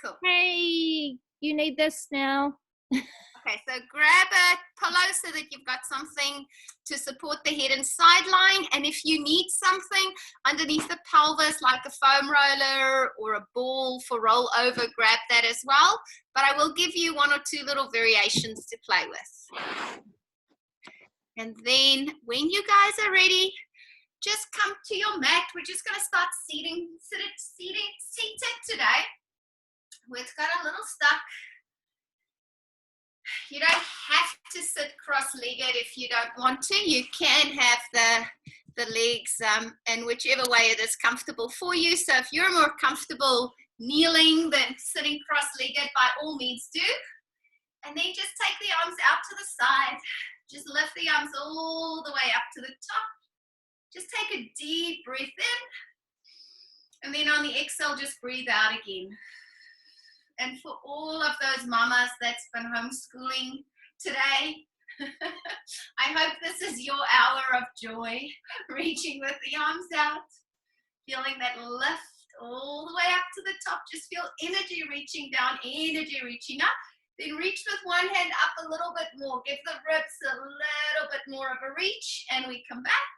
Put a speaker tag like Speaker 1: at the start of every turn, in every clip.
Speaker 1: Cool.
Speaker 2: Hey, you need this now.
Speaker 1: Okay, so grab a pillow so that you've got something to support the head and sideline. And if you need something underneath the pelvis, like a foam roller or a ball for roll over, grab that as well. But I will give you one or two little variations to play with. And then when you guys are ready, just come to your mat. We're just going to start seated today. We've got a little stuck. You don't have to sit cross-legged if you don't want to. You can have the legs in whichever way it is comfortable for you. So if you're more comfortable kneeling than sitting cross-legged, by all means do. And then just take the arms out to the side. Just lift the arms all the way up to the top. Just take a deep breath in. And then on the exhale, just breathe out again. And for all of those mamas that's been homeschooling today, I hope this is your hour of joy, reaching with the arms out, feeling that lift all the way up to the top. Just feel energy reaching down, energy reaching up. Then reach with one hand up a little bit more. Give the ribs a little bit more of a reach, and we come back.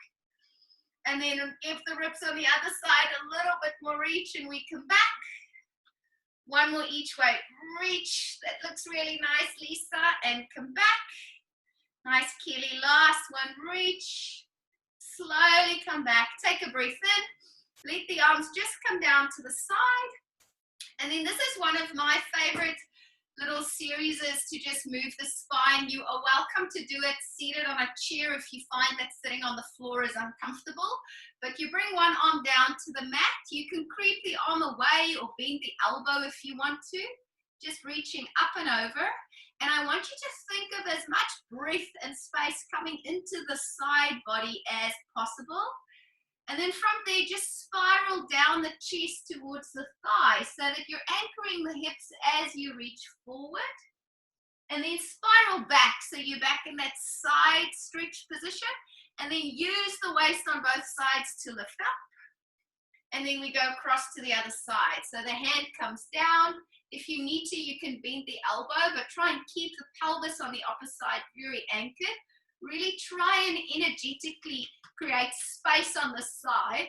Speaker 1: And then give the ribs on the other side a little bit more reach, and we come back. One more each way. Reach. That looks really nice, Lisa. And come back. Nice, Kelly. Last one. Reach. Slowly come back. Take a breath in. Let the arms just come down to the side. And then this is one of my favorite little series is to just move the spine. You are welcome to do it seated on a chair if you find that sitting on the floor is uncomfortable. But you bring one arm down to the mat. You can creep the arm away or bend the elbow if you want to. Just reaching up and over. And I want you to think of as much breath and space coming into the side body as possible. And then from there, just spiral down the chest towards the thigh so that you're anchoring the hips as you reach forward. And then spiral back so you're back in that side stretch position. And then use the waist on both sides to lift up. And then we go across to the other side. So the hand comes down. If you need to, you can bend the elbow, but try and keep the pelvis on the upper side very anchored. Really try and energetically create space on the side.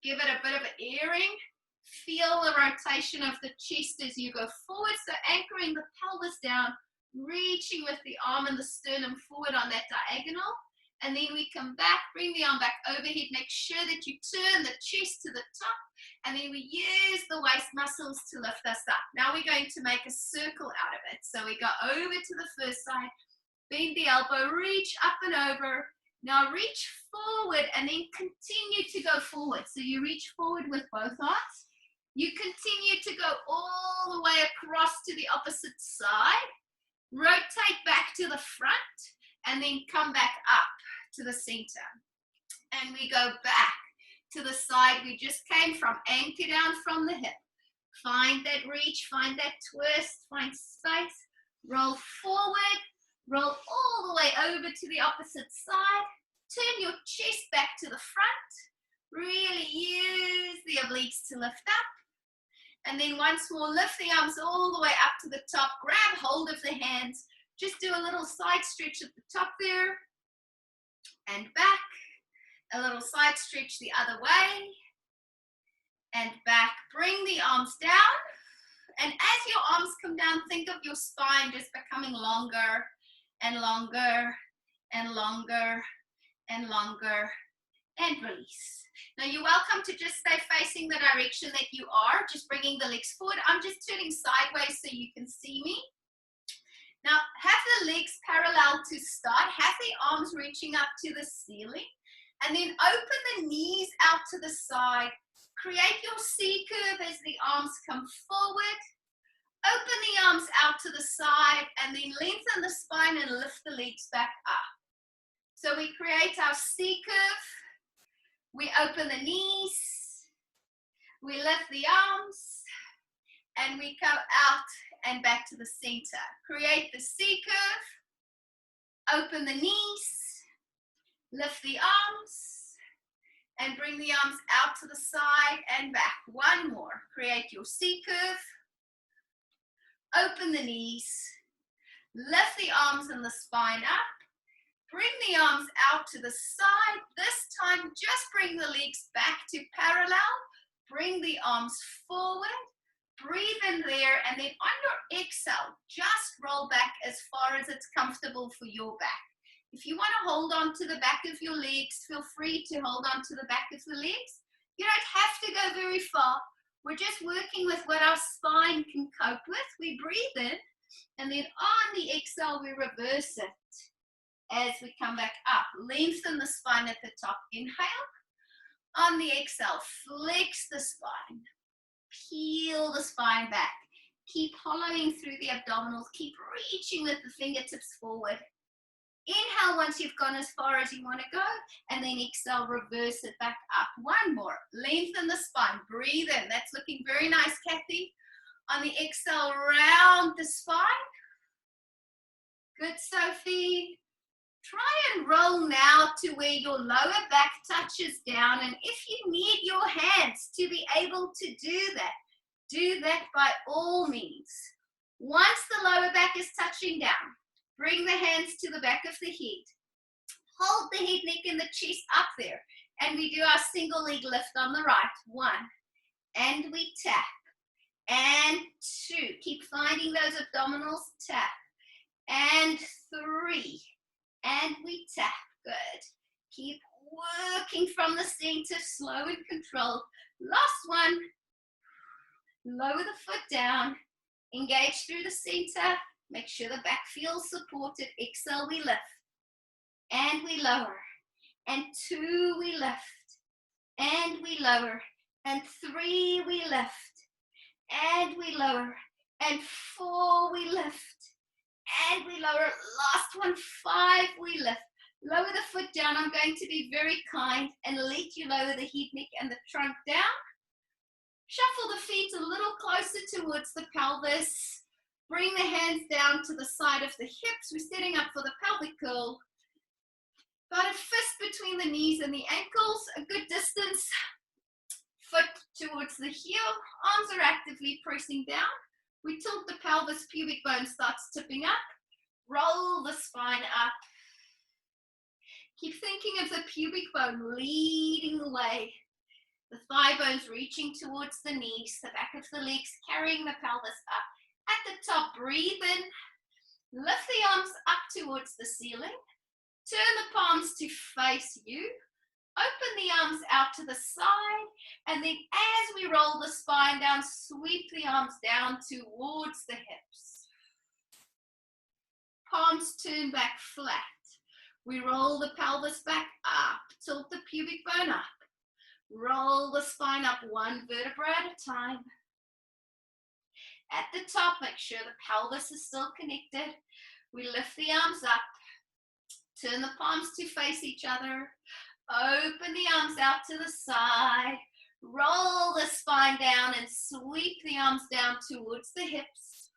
Speaker 1: Give it a bit of an airing. Feel the rotation of the chest as you go forward. So anchoring the pelvis down, reaching with the arm and the sternum forward on that diagonal. And then we come back, bring the arm back overhead. Make sure that you turn the chest to the top. And then we use the waist muscles to lift us up. Now we're going to make a circle out of it. So we go over to the first side. Bend the elbow, reach up and over. Now reach forward and then continue to go forward. So you reach forward with both arms. You continue to go all the way across to the opposite side. Rotate back to the front and then come back up to the center. And we go back to the side we just came from. Anchor down from the hip. Find that reach, find that twist, find space. Roll forward. Roll all the way over to the opposite side. Turn your chest back to the front. Really use the obliques to lift up. And then once more, lift the arms all the way up to the top. Grab hold of the hands. Just do a little side stretch at the top there. And back. A little side stretch the other way. And back. Bring the arms down. And as your arms come down, think of your spine just becoming longer and longer and longer and longer, and release. Now you're welcome to just stay facing the direction that you are, just bringing the legs forward. I'm just turning sideways so you can see me. Now have the legs parallel to start, have the arms reaching up to the ceiling, and then open the knees out to the side. Create your C curve as the arms come forward. Open the arms out to the side and then lengthen the spine and lift the legs back up. So we create our C curve. We open the knees. We lift the arms. And we come out and back to the center. Create the C curve. Open the knees. Lift the arms. And bring the arms out to the side and back. One more. Create your C curve. Open the knees. Lift the arms and the spine up. Bring the arms out to the side. This time, just bring the legs back to parallel. Bring the arms forward. Breathe in there, and then on your exhale, just roll back as far as it's comfortable for your back. If you want to hold on to the back of your legs, feel free to hold on to the back of the legs. You don't have to go very far. We're just working with what our spine can cope with. We breathe in, and then on the exhale, we reverse it as we come back up. Lengthen the spine at the top. Inhale. On the exhale, flex the spine. Peel the spine back. Keep hollowing through the abdominals. Keep reaching with the fingertips forward. Inhale once you've gone as far as you want to go, and then exhale, reverse it back up. One more. Lengthen the spine. Breathe in. That's looking very nice, Kathy. On the exhale, round the spine. Good, Sophie. Try and roll now to where your lower back touches down, and if you need your hands to be able to do that by all means. Once the lower back is touching down, bring the hands to the back of the head. Hold the head, neck, and the chest up there, and we do our single leg lift on the right. 1, and we tap, and 2. Keep finding those abdominals, tap, and 3. And we tap. Good. Keep working from the center, slow and controlled. Last one. Lower the foot down. Engage through the center. Make sure the back feels supported. Exhale, we lift. And we lower. And 2, we lift. And we lower. And 3, we lift. And we lower. And 4, we lift. And we lower. Last one, 5, we lift. Lower the foot down. I'm going to be very kind and let you lower the head, neck, and the trunk down. Shuffle the feet a little closer towards the pelvis. Bring the hands down to the side of the hips. We're setting up for the pelvic curl. Got a fist between the knees and the ankles, a good distance. Foot towards the heel. Arms are actively pressing down. We tilt the pelvis, pubic bone starts tipping up. Roll the spine up. Keep thinking of the pubic bone leading the way. The thigh bones reaching towards the knees, the back of the legs carrying the pelvis up. At the top, breathe in. Lift the arms up towards the ceiling. Turn the palms to face you. Open the arms out to the side, and then as we roll the spine down, sweep the arms down towards the hips. Palms turn back flat. We roll the pelvis back up, tilt the pubic bone up. Roll the spine up 1 vertebra at a time. At the top, make sure the pelvis is still connected. We lift the arms up. Turn the palms to face each other. Open the arms out to the side. Roll the spine down and sweep the arms down towards the hips.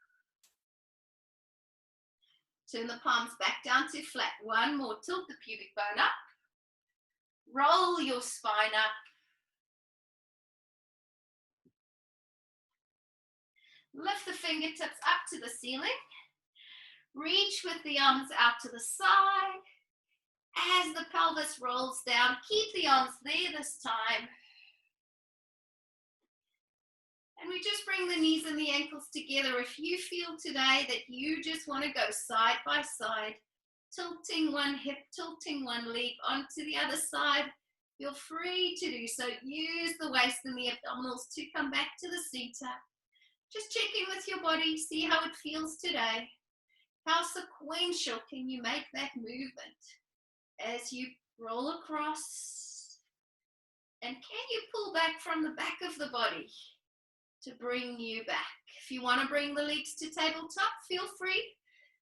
Speaker 1: Turn the palms back down to flat. 1 more. Tilt the pubic bone up. Roll your spine up. Lift the fingertips up to the ceiling. Reach with the arms out to the side. As the pelvis rolls down, keep the arms there this time. And we just bring the knees and the ankles together. If you feel today that you just want to go side by side, tilting one hip, tilting one leg onto the other side, feel free to do so. Use the waist and the abdominals to come back to the center. Just check in with your body, see how it feels today. How sequential can you make that movement as you roll across? And can you pull back from the back of the body to bring you back? If you want to bring the legs to tabletop, feel free.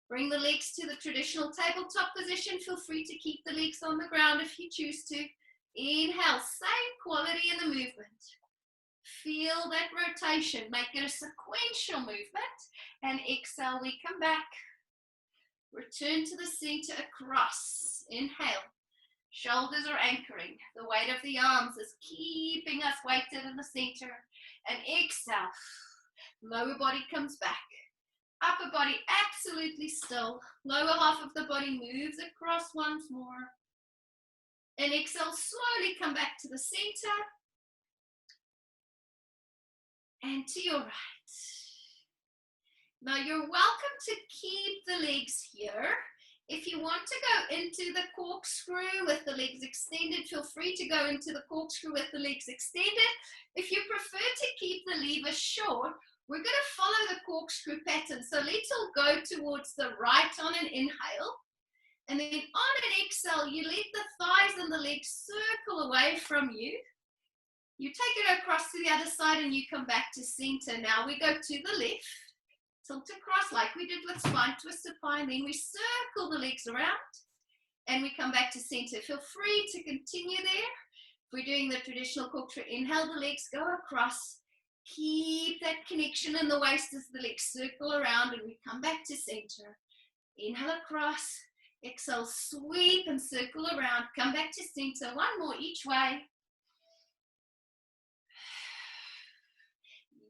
Speaker 1: Bring the legs to the traditional tabletop position. Feel free to keep the legs on the ground if you choose to. Inhale, same quality in the movement. Feel that rotation. Make it a sequential movement. And exhale, we come back. Return to the center across. Inhale. Shoulders are anchoring. The weight of the arms is keeping us weighted in the center. And exhale. Lower body comes back. Upper body absolutely still. Lower half of the body moves across once more. And exhale, slowly come back to the center. And to your right. Now you're welcome to keep the legs here. If you want to go into the corkscrew with the legs extended, feel free to go into the corkscrew with the legs extended. If you prefer to keep the lever short, we're going to follow the corkscrew pattern. So let's all go towards the right on an inhale. And then on an exhale, you let the thighs and the legs circle away from you. You take it across to the other side and you come back to center. Now we go to the left. Tilt across like we did with spine twist spine. Then we circle the legs around and we come back to center. Feel free to continue there. If we're doing the traditional corkscrew, inhale, the legs go across. Keep that connection in the waist as the legs circle around and we come back to center. Inhale across, exhale, sweep and circle around. Come back to center. One more each way.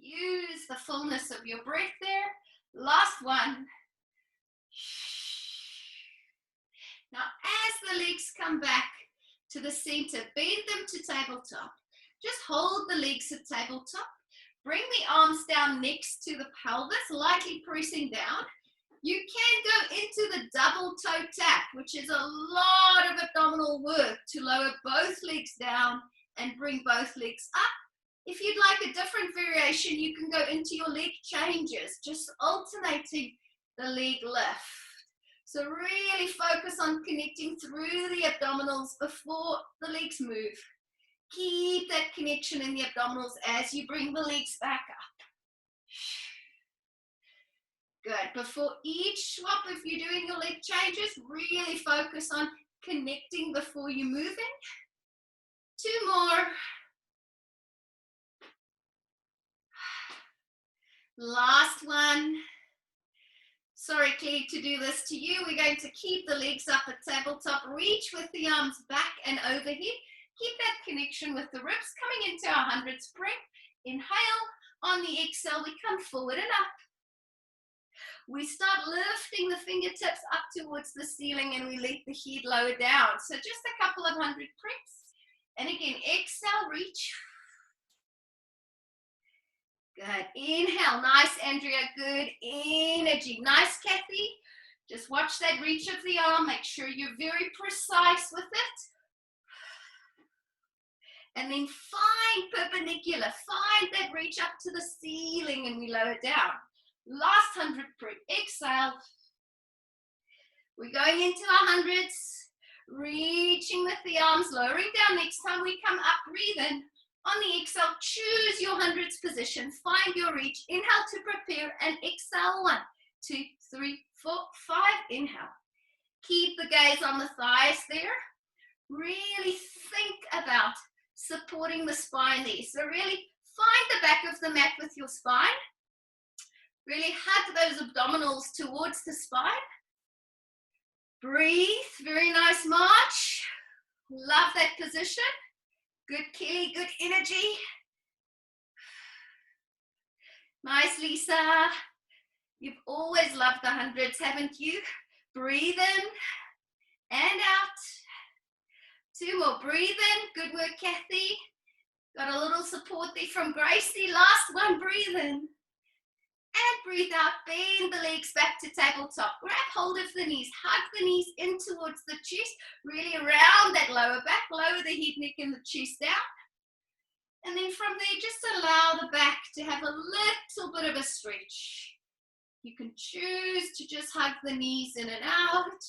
Speaker 1: Use the fullness of your breath there. Last one. Now, as the legs come back to the center, bend them to tabletop. Just hold the legs at tabletop. Bring the arms down next to the pelvis, lightly pressing down. You can go into the double toe tap, which is a lot of abdominal work to lower both legs down and bring both legs up. If you'd like a different variation, you can go into your leg changes, just alternating the leg lift. So really focus on connecting through the abdominals before the legs move. Keep that connection in the abdominals as you bring the legs back up. Good. Before each swap, if you're doing your leg changes, really focus on connecting before you're moving. 2 more. Last one. Sorry, Claire, to do this to you. We're going to keep the legs up at tabletop. Reach with the arms back and overhead. Keep that connection with the ribs. Coming into our 100 spring. Inhale. On the exhale, we come forward and up. We start lifting the fingertips up towards the ceiling and we let the head lower down. So just a couple of 100 preps. And again, exhale, reach. Good. Inhale. Nice, Andrea. Good energy. Nice, Kathy. Just watch that reach of the arm. Make sure you're very precise with it. And then find perpendicular. Find that reach up to the ceiling and we lower down. Last 100 prep. Exhale. We're going into our hundreds. Reaching with the arms. Lowering down. Next time we come up, breathe in. On the exhale, choose your hundreds position. Find your reach. Inhale to prepare and exhale. 1, 2, 3, 4, 5. Inhale. Keep the gaze on the thighs there. Really think about supporting the spine there. So really find the back of the mat with your spine. Really hug those abdominals towards the spine. Breathe. Very nice march. Love that position. Good, Kelly. Good energy. Nice, Lisa. You've always loved the hundreds, haven't you? Breathe in and out. 2 more. Breathe in. Good work, Kathy. Got a little support there from Gracie. Last one. Breathe in. And breathe out. Bend the legs back to tabletop. Grab hold of the knees. Hug the knees in towards the chest. Really around that lower back. Lower the head, neck, and the chest down. And then from there, just allow the back to have a little bit of a stretch. You can choose to just hug the knees in and out.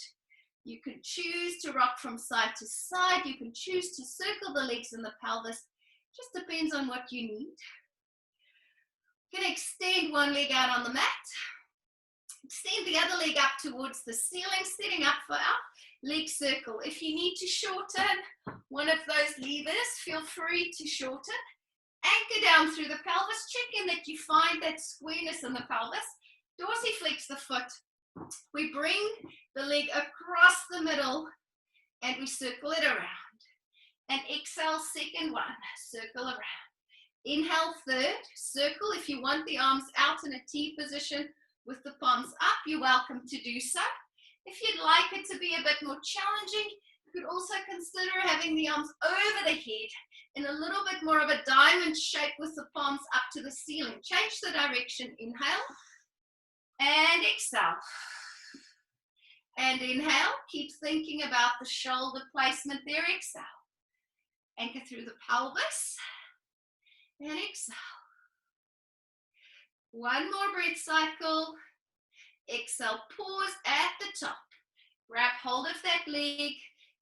Speaker 1: You can choose to rock from side to side. You can choose to circle the legs in the pelvis. Just depends on what you need. You can extend one leg out on the mat. Extend the other leg up towards the ceiling, setting up for our leg circle. If you need to shorten one of those levers, feel free to shorten. Anchor down through the pelvis. Check in that you find that squareness in the pelvis. Dorsiflex the foot. We bring the leg across the middle and we circle it around. And exhale, second one, circle around. Inhale, third, circle. If you want the arms out in a T position, with the palms up, you're welcome to do so. If you'd like it to be a bit more challenging, you could also consider having the arms over the head in a little bit more of a diamond shape with the palms up to the ceiling. Change the direction, inhale and exhale. And inhale, keep thinking about the shoulder placement there, exhale. Anchor through the pelvis and exhale. One more breath cycle. Exhale, pause at the top. Grab hold of that leg.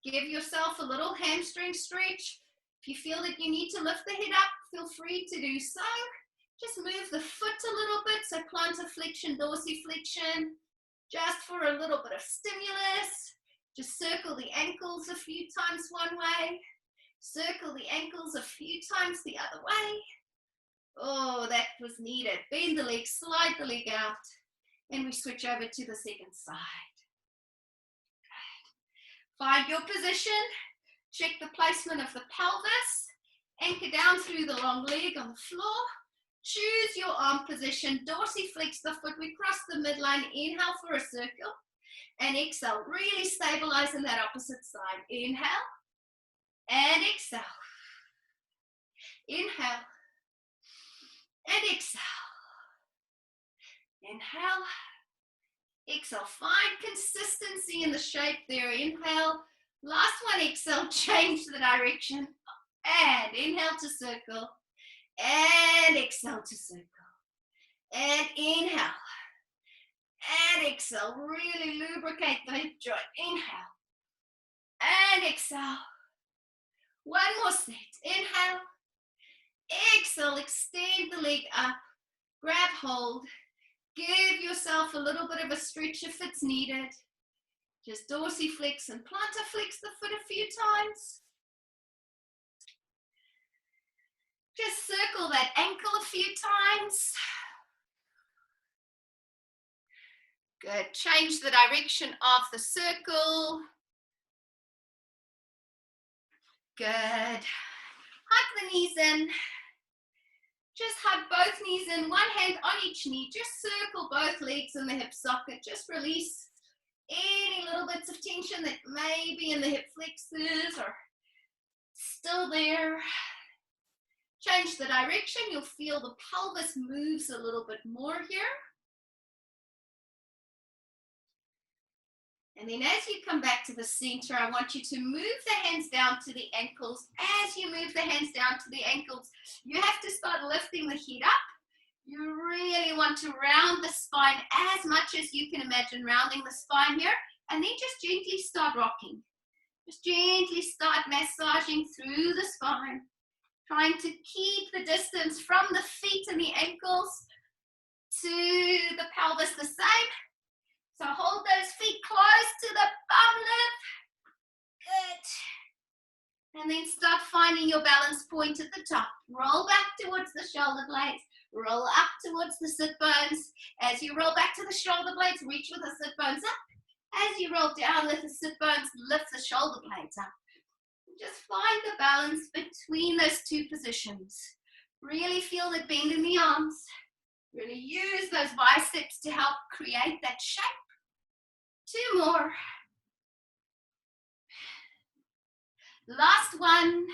Speaker 1: Give yourself a little hamstring stretch. If you feel that you need to lift the head up, feel free to do so. Just move the foot a little bit, so plantar flexion, dorsiflexion, just for a little bit of stimulus. Just circle the ankles a few times one way. Circle the ankles a few times the other way. Oh, that was needed. Bend the leg, slide the leg out, and we switch over to the second side. Good. Find your position. Check the placement of the pelvis. Anchor down through the long leg on the floor. Choose your arm position. Dorsiflex the foot. We cross the midline. Inhale for a circle. And exhale. Really stabilize in that opposite side. Inhale. And exhale. Inhale. And exhale. Inhale. Exhale. Find consistency in the shape there. Inhale. Last one. Exhale. Change the direction. And inhale to circle. And exhale to circle. And inhale. And exhale. Really lubricate the hip joint. Inhale. And exhale. One more set. Inhale. Exhale. Extend the leg up. Grab hold. Give yourself a little bit of a stretch if it's needed. Just dorsiflex and plantar flex the foot a few times. Just circle that ankle a few times. Good. Change the direction of the circle. Good. Hug the knees in. Just hug both knees in, one hand on each knee. Just circle both legs in the hip socket. Just release any little bits of tension that may be in the hip flexors or still there. Change the direction. You'll feel the pelvis moves a little bit more here. And then as you come back to the center, I want you to move the hands down to the ankles. As you move the hands down to the ankles, you have to start lifting the head up. You really want to round the spine as much as you can imagine rounding the spine here. And then just gently start rocking. Just gently start massaging through the spine. Trying to keep the distance from the feet and the ankles to the pelvis the same. So hold those feet close to the bum lip. Good. And then start finding your balance point at the top. Roll back towards the shoulder blades. Roll up towards the sit bones. As you roll back to the shoulder blades, reach with the sit bones up. As you roll down with the sit bones, lift the shoulder blades up. Just find the balance between those two positions. Really feel the bend in the arms. Really use those biceps to help create that shape. Two more. Last one.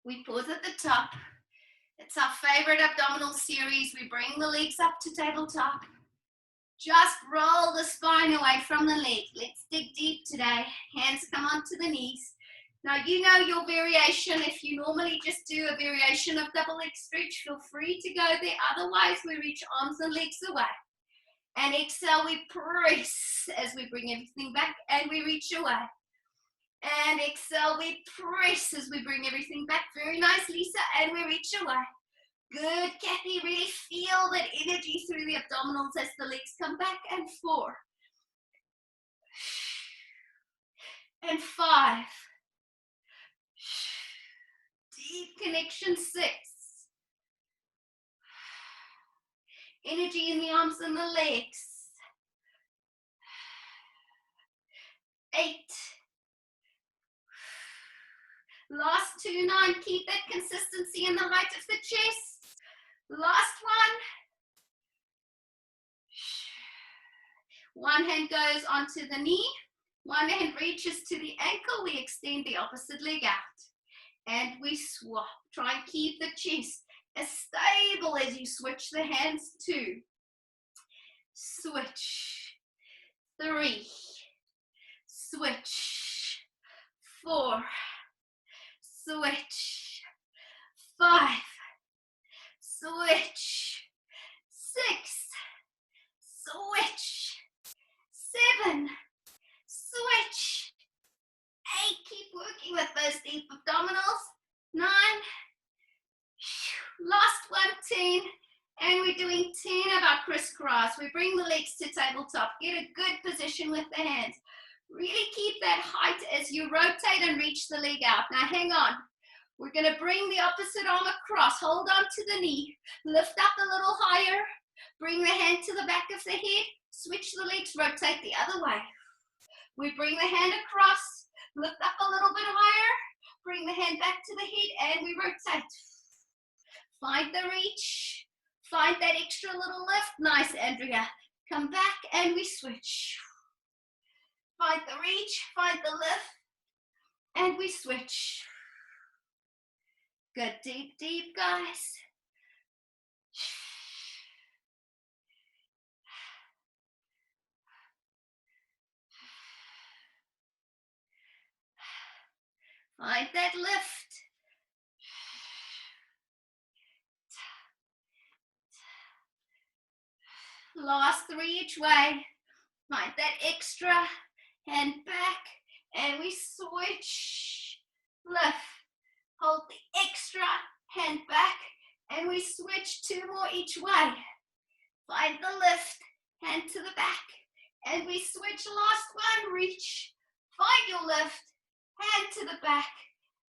Speaker 1: We pause at the top. It's our favorite abdominal series. We bring the legs up to tabletop. Just roll the spine away from the leg. Let's dig deep today. Hands come onto the knees. Now you know your variation. If you normally just do a variation of double leg stretch, feel free to go there. Otherwise, we reach arms and legs away. And exhale, we press as we bring everything back and we reach away. And exhale, we press as we bring everything back. Very nice, Lisa. And we reach away. Good, Kathy. Really feel that energy through the abdominals as the legs come back. And 4. And 5. Deep connection. 6. Energy in the arms and the legs. 8. Last 2, 9. Keep that consistency in the height of the chest. Last one. One hand goes onto the knee. One hand reaches to the ankle. We extend the opposite leg out. And we swap. Try and keep the chest as stable as you switch the hands. 2. Switch. 3. Switch. 4. Switch. 5. Switch. 6. Switch. 7. Switch. 8. Keep working with those deep abdominals. 9. Last one. 10. And we're doing 10 of our crisscross. We bring the legs to tabletop. Get a good position with the hands. Really keep that height as you rotate and reach the leg out. Now hang on. We're going to bring the opposite arm across. Hold on to the knee. Lift up a little higher. Bring the hand to the back of the head. Switch the legs. Rotate the other way. We bring the hand across. Lift up a little bit higher. Bring the hand back to the head and we rotate. Find the reach. Find that extra little lift. Nice, Andrea. Come back and we switch. Find the reach. Find the lift. And we switch. Good. Deep, deep, guys. Find that lift. Last 3 each way. Find that extra. Hand back. And we switch. Lift. Hold the extra. Hand back. And we switch 2 more each way. Find the lift. Hand to the back. And we switch. Last one. Reach. Find your lift. Hand to the back,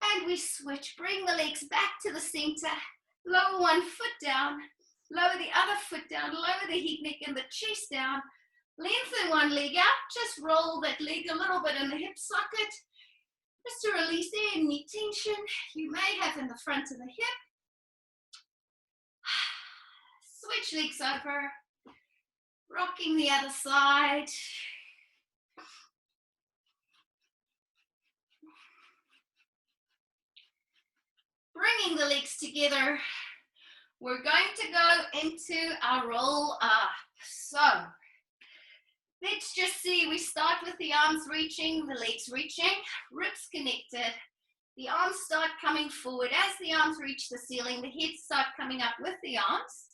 Speaker 1: and we switch. Bring the legs back to the center. Lower one foot down. Lower the other foot down. Lower the hip, neck, and the chest down. Lengthen one leg out. Just roll that leg a little bit in the hip socket. Just to release any tension you may have in the front of the hip. Switch legs over. Rocking the other side. Bringing the legs together, we're going to go into our roll up. So, let's just see, we start with the arms reaching, the legs reaching, ribs connected. The arms start coming forward. As the arms reach the ceiling, the head start coming up with the arms.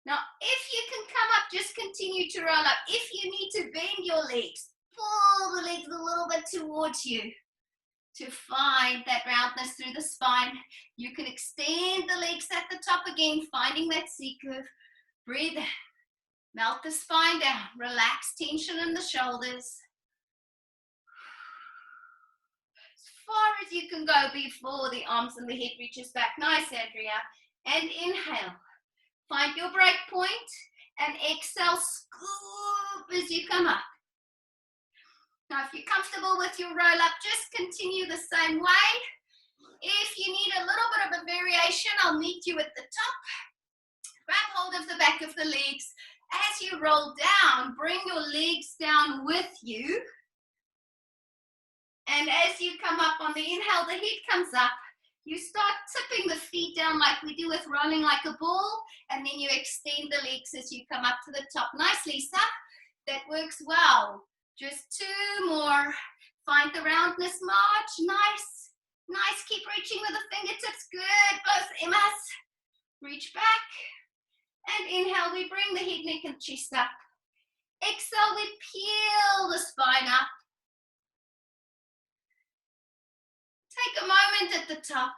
Speaker 1: Now, if you can come up, just continue to roll up. If you need to bend your legs, pull the legs a little bit towards you. To find that roundness through the spine. You can extend the legs at the top again, finding that C-curve. Breathe in. Melt the spine down. Relax tension in the shoulders. As far as you can go before the arms and the head reaches back. Nice, Andrea. And inhale. Find your break point. And exhale, scoop as you come up. Now, if you're comfortable with your roll up, just continue the same way. If you need a little bit of a variation, I'll meet you at the top. Grab hold of the back of the legs. As you roll down, bring your legs down with you. And as you come up on the inhale, the head comes up. You start tipping the feet down like we do with rolling like a ball. And then you extend the legs as you come up to the top. Nice, Lisa. That works well. Just 2 more. Find the roundness, March. Nice. Nice. Keep reaching with the fingertips. Good. Both Emmas. Reach back. And inhale. We bring the head, neck, and chest up. Exhale. We peel the spine up. Take a moment at the top.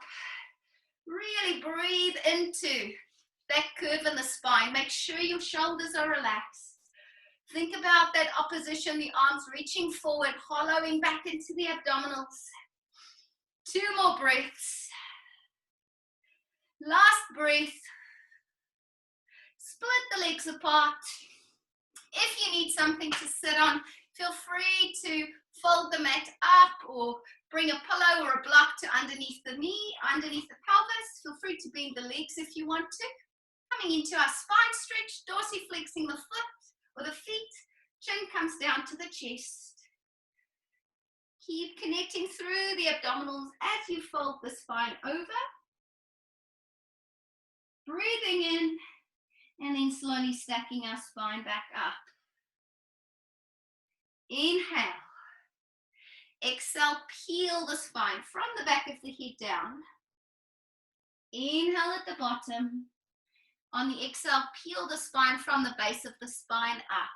Speaker 1: Really breathe into that curve in the spine. Make sure your shoulders are relaxed. Think about that opposition, the arms reaching forward, hollowing back into the abdominals. 2 more breaths. Last breath. Split the legs apart. If you need something to sit on, feel free to fold the mat up or bring a pillow or a block to underneath the knee, underneath the pelvis. Feel free to bend the legs if you want to. Coming into our spine stretch, dorsiflexing the foot or the feet, Chin comes down to the chest. Keep connecting through the abdominals as you fold the spine over. Breathing in and then slowly stacking our spine back up. Inhale. Exhale, peel the spine from the back of the head down. Inhale at the bottom. On the exhale, peel the spine from the base of the spine up.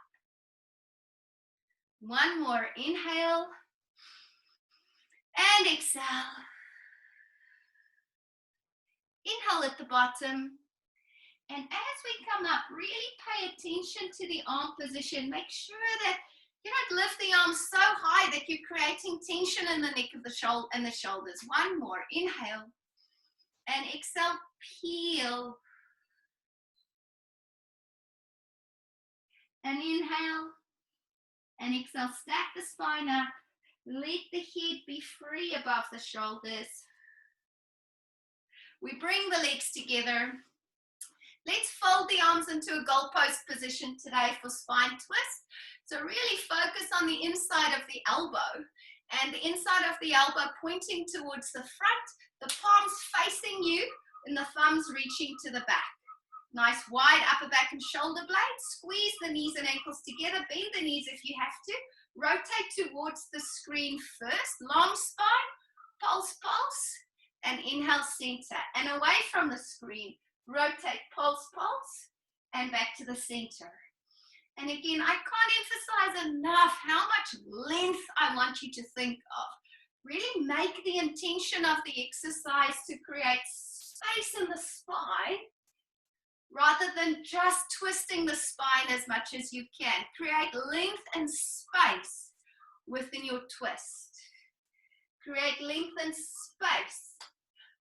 Speaker 1: One more, inhale and exhale. Inhale at the bottom. And as we come up, really pay attention to the arm position. Make sure that you don't lift the arms so high that you're creating tension in the neck of the shoulder and the shoulders. One more, inhale and exhale, peel. And inhale and exhale, stack the spine up. Let the head be free above the shoulders. We bring the legs together. Let's fold the arms into a goalpost position today for spine twist. So really focus on the inside of the elbow and the inside of the elbow pointing towards the front, the palms facing you and the thumbs reaching to the back. Nice wide upper back and shoulder blades. Squeeze the knees and ankles together. Bend the knees if you have to. Rotate towards the screen first. Long spine, pulse, pulse, and inhale center. And away from the screen, rotate, pulse, pulse, and back to the center. And again, I can't emphasize enough how much length I want you to think of. Really make the intention of the exercise to create space in the spine rather than just twisting the spine as much as you can. Create length and space within your twist. Create length and space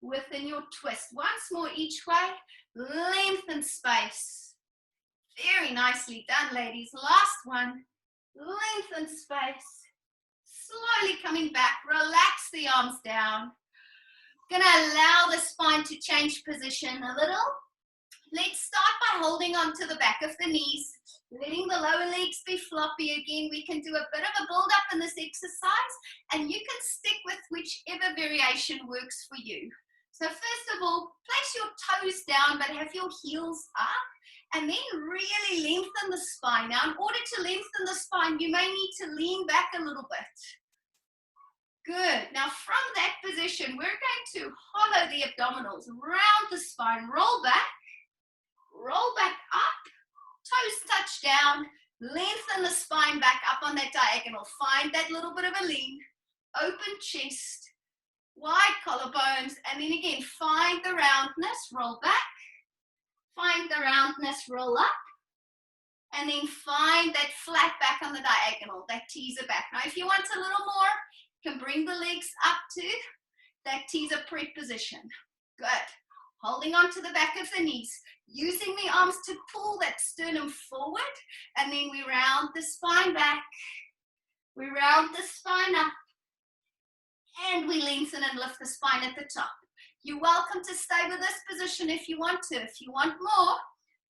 Speaker 1: within your twist. Once more each way, length and space. Very nicely done, ladies. Last one, length and space. Slowly coming back, relax the arms down. Gonna allow the spine to change position a little. Let's start by holding on to the back of the knees, letting the lower legs be floppy again. We can do a bit of a build up in this exercise, and you can stick with whichever variation works for you. So first of all, place your toes down, but have your heels up, and then really lengthen the spine. Now, in order to lengthen the spine, you may need to lean back a little bit. Good. Now, from that position, we're going to hollow the abdominals, round the spine, roll back up, toes touch down, lengthen the spine back up on that diagonal. Find that little bit of a lean, open chest, wide collarbones, and then again, find the roundness, roll back, find the roundness, roll up, and then find that flat back on the diagonal, that teaser back. Now, if you want a little more, you can bring the legs up to that teaser prep position. Good. Holding on to the back of the knees, using the arms to pull that sternum forward, and then we round the spine back, we round the spine up, and we lengthen and lift the spine at the top. You're welcome to stay with this position if you want to. If you want more,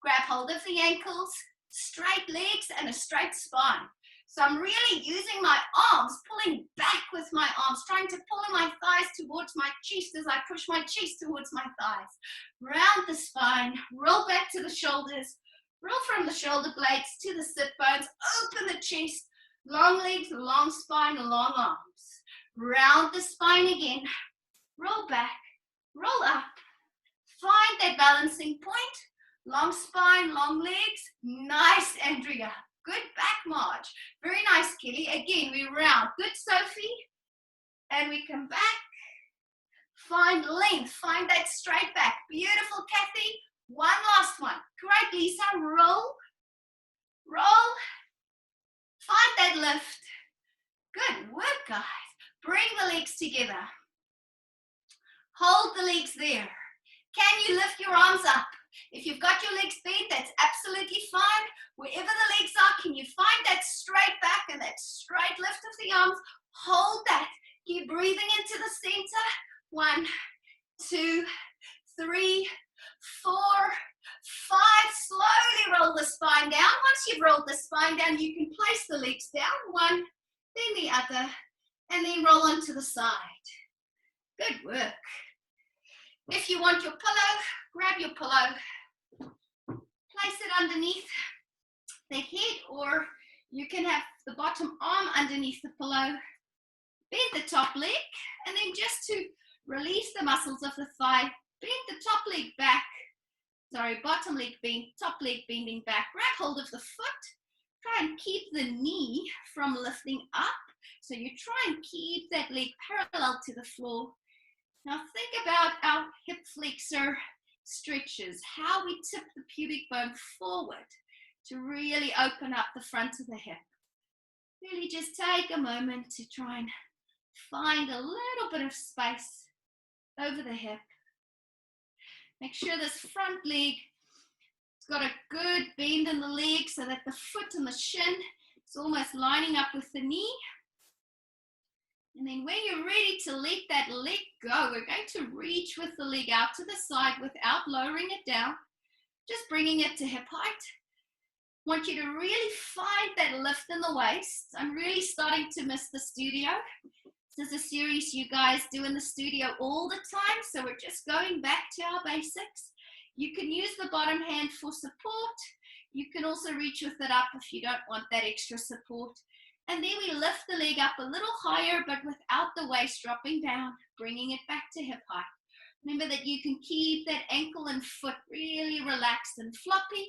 Speaker 1: grab hold of the ankles, straight legs, and a straight spine. So I'm really using my arms, pulling back with my arms, trying to pull my thighs towards my chest as I push my chest towards my thighs. Round the spine, roll back to the shoulders, roll from the shoulder blades to the sit bones, open the chest, long legs, long spine, long arms. Round the spine again, roll back, roll up, find that balancing point, long spine, long legs. Nice, Andrea. Good back march. Very nice, Kelly. Again, we round. Good, Sophie. And we come back. Find length. Find that straight back. Beautiful, Kathy. One last one. Great, Lisa. Roll. Roll. Find that lift. Good work, guys. Bring the legs together. Hold the legs there. Can you lift your arms up? If you've got your legs bent, that's absolutely fine. Wherever the legs are, can you find that straight back and that straight lift of the arms? Hold that. Keep breathing into the center. 1, 2, 3, 4, 5. Slowly roll the spine spine down. Once you've rolled the spine down, you can place the legs down, one, then the other, and then roll onto the side. Good work. If you want your pillow, grab your pillow, place it underneath the head, or you can have the bottom arm underneath the pillow. Bend the top leg, and then just to release the muscles of the thigh, bend the top leg back. Sorry, bottom leg bend, top leg bending back. Grab hold of the foot. Try and keep the knee from lifting up. So you try and keep that leg parallel to the floor. Now think about our hip flexor stretches, how we tip the pubic bone forward to really open up the front of the hip. Really just take a moment to try and find a little bit of space over the hip. Make sure this front leg has got a good bend in the leg so that the foot and the shin is almost lining up with the knee. And then when you're ready to let that leg go, we're going to reach with the leg out to the side without lowering it down, just bringing it to hip height. I want you to really find that lift in the waist. I'm really starting to miss the studio. This is a series you guys do in the studio all the time, so we're just going back to our basics. You can use the bottom hand for support. You can also reach with it up if you don't want that extra support. And then we lift the leg up a little higher, but without the waist dropping down, bringing it back to hip height. Remember that you can keep that ankle and foot really relaxed and floppy.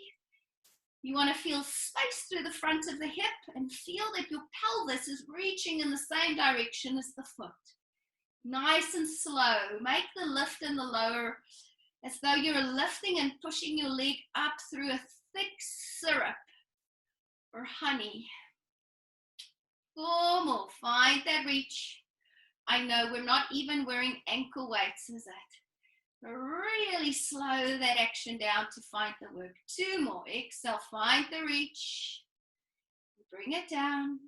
Speaker 1: You want to feel space through the front of the hip and feel that your pelvis is reaching in the same direction as the foot. Nice and slow. Make the lift in the lower as though you're lifting and pushing your leg up through a thick syrup or honey. 4 more. Find that reach. I know we're not even wearing ankle weights, is it? Really slow that action down to find the work. 2 more. Exhale, find the reach. Bring it down.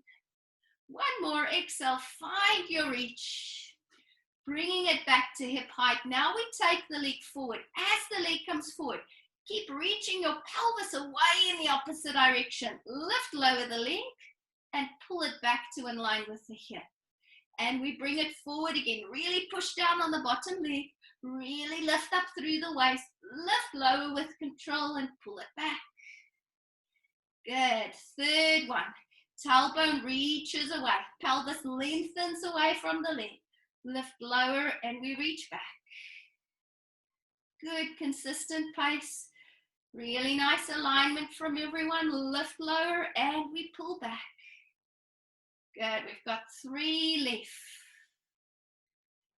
Speaker 1: 1 more. Exhale, find your reach. Bringing it back to hip height. Now we take the leg forward. As the leg comes forward, keep reaching your pelvis away in the opposite direction. Lift, lower the leg, and pull it back to in line with the hip. And we bring it forward again. Really push down on the bottom leg. Really lift up through the waist. Lift lower with control and pull it back. Good. 3rd one. Tailbone reaches away. Pelvis lengthens away from the leg. Lift lower and we reach back. Good, consistent pace. Really nice alignment from everyone. Lift lower and we pull back. Good. We've got 3 left.